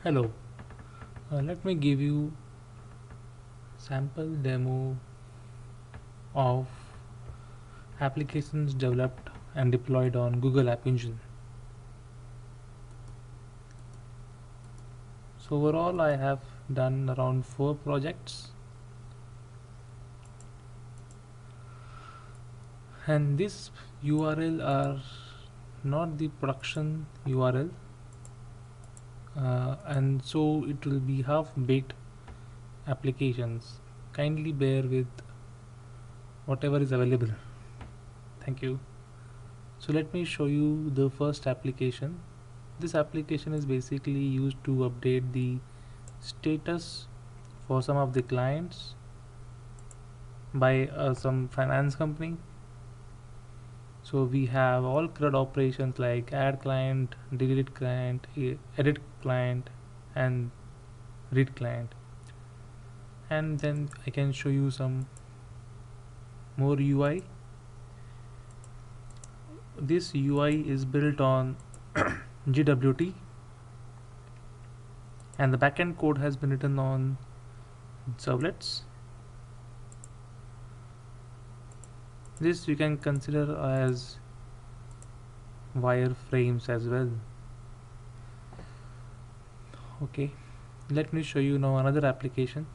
Hello, let me give you sample demo of applications developed and deployed on Google App Engine. So overall I have done around 4 projects, and this URL are not the production URL, and so it will be half baked applications. Kindly bear with whatever is available. Thank you. So let me show you the first application. This application is basically used to update the status for some of the clients by some finance company. So we have all CRUD operations like add client, delete client, edit client, and read client. And then I can show you some more UI. This UI is built on GWT, and the backend code has been written on servlets. This you can consider as wireframes as well. Okay, let me show you now another application.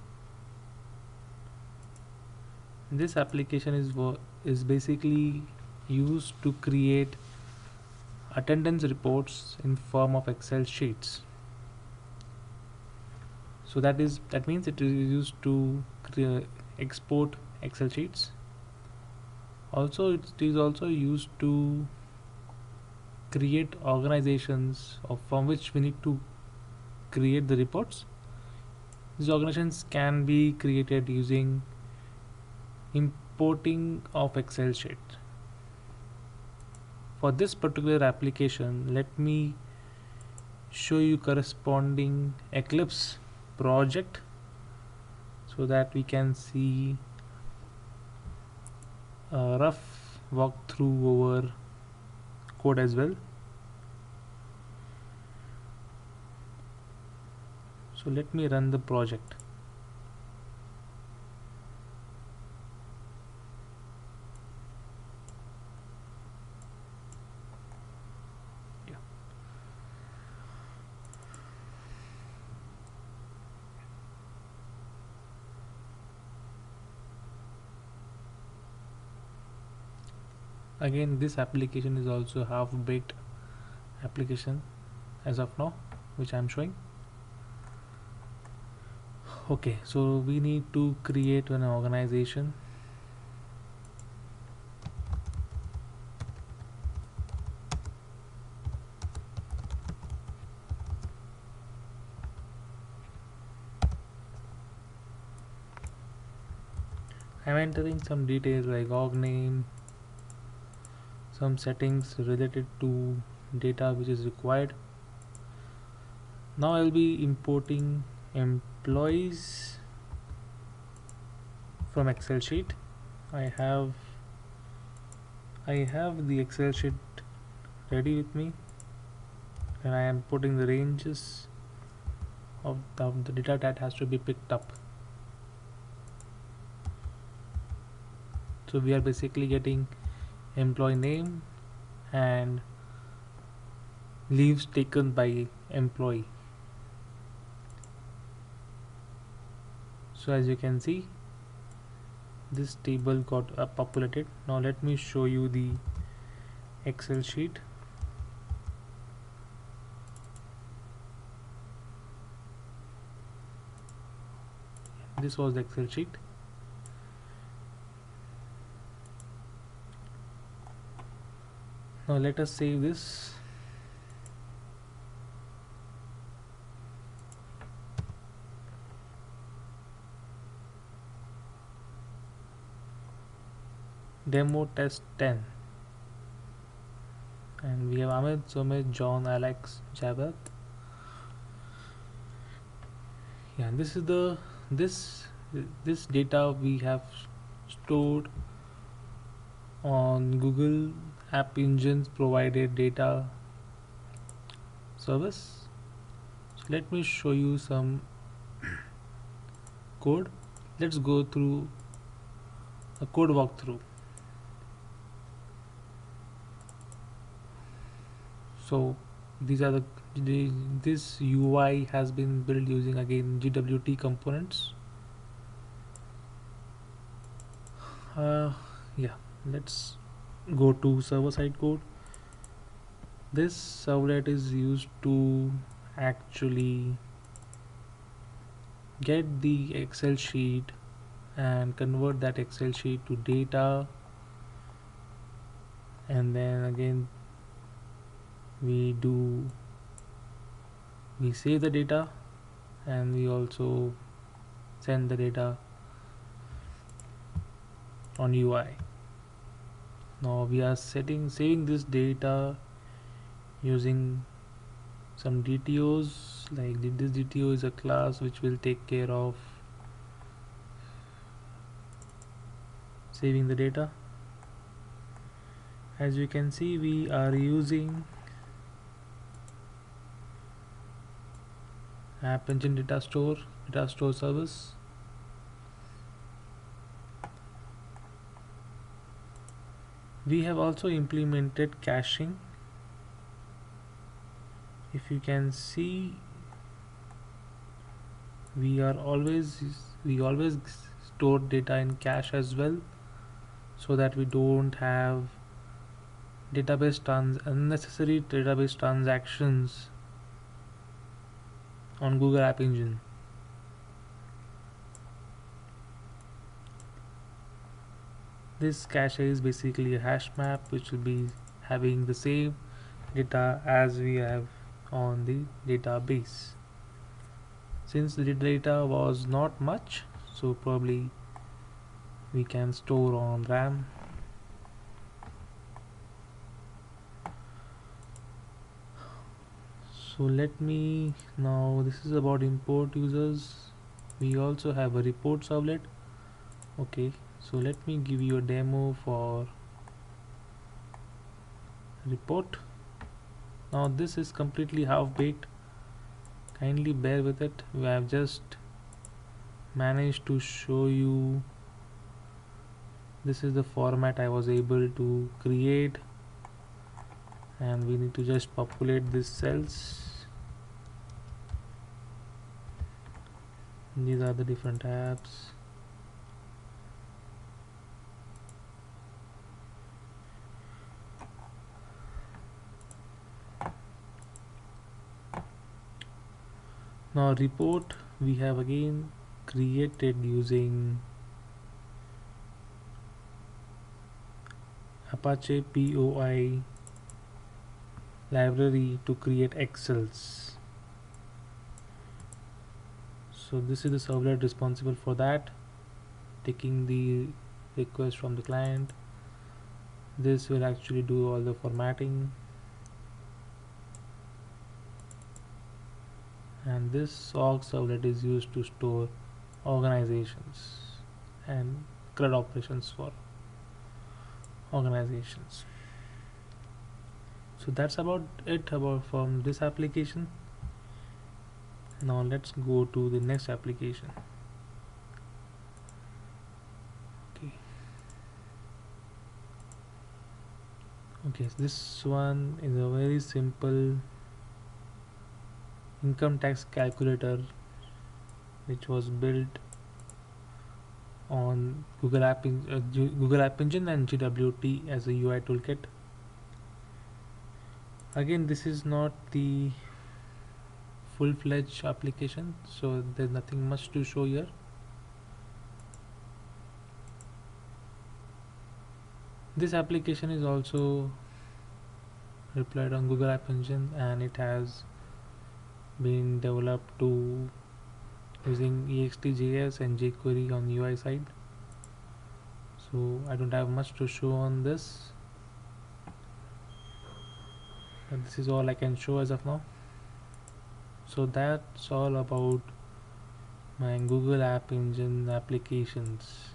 This application is basically used to create attendance reports in form of Excel sheets. So that means it is used to export Excel sheets. Also, it is also used to create organizations from which we need to create the reports. These organizations can be created using importing of Excel sheet. For this particular application, let me show you corresponding Eclipse project so that we can see a rough walkthrough over code as well. So let me run the project. Yeah. Again, this application is also half-baked application as of now, which I am showing. Okay, so we need to create an organization. I'm entering some details like org name, some settings related to data which is required. Now I'll be importing employees from Excel sheet. I have the Excel sheet ready with me, and I am putting the ranges of the data that has to be picked up. So we are basically getting employee name and leaves taken by employee. So as you can see, this table got populated. Now let me show you the Excel sheet. This was the Excel sheet. Now let us save this. Demo test 10, and we have Amit, Sumit, John, Alex, Jabhat. Yeah, this is the this data we have stored on Google App Engine's provided data service. So let me show you some code. Let's go through a code walkthrough. So these are this UI has been built using again GWT components. Yeah, let's go to server-side code. This servlet is used to actually get the Excel sheet and convert that Excel sheet to data, and then again we save the data and we also send the data on UI. Now we are saving this data using some DTOs, like this DTO is a class which will take care of saving the data. As you can see, we are using App Engine data store service. We have also implemented caching. If you can see, we always store data in cache as well, so that we don't have unnecessary database transactions on Google App Engine. This cache is basically a hash map which will be having the same data as we have on the database. Since the data was not much, so probably we can store on RAM. So let me now, this is about import users. We also have a report servlet. Okay, so let me give you a demo for report. Now this is completely half-baked, kindly bear with it. We have just managed to show you, this is the format I was able to create, and we need to just populate these cells. These are the different tabs. Now report we have again created using Apache POI library to create Excels. So this is the servlet responsible for that, taking the request from the client. This will actually do all the formatting, and this org servlet is used to store organizations and CRUD operations for organizations. So that's about it from this application. Now let's go to the next application. Okay, so this one is a very simple income tax calculator which was built on Google App Engine and GWT as a UI toolkit. Again, this is not the full-fledged application, so there's nothing much to show here. This application is also deployed on Google App Engine, and it has been developed to using ext.js and jQuery on UI side. So I don't have much to show on this, but this is all I can show as of now. So that's all about my Google App Engine applications.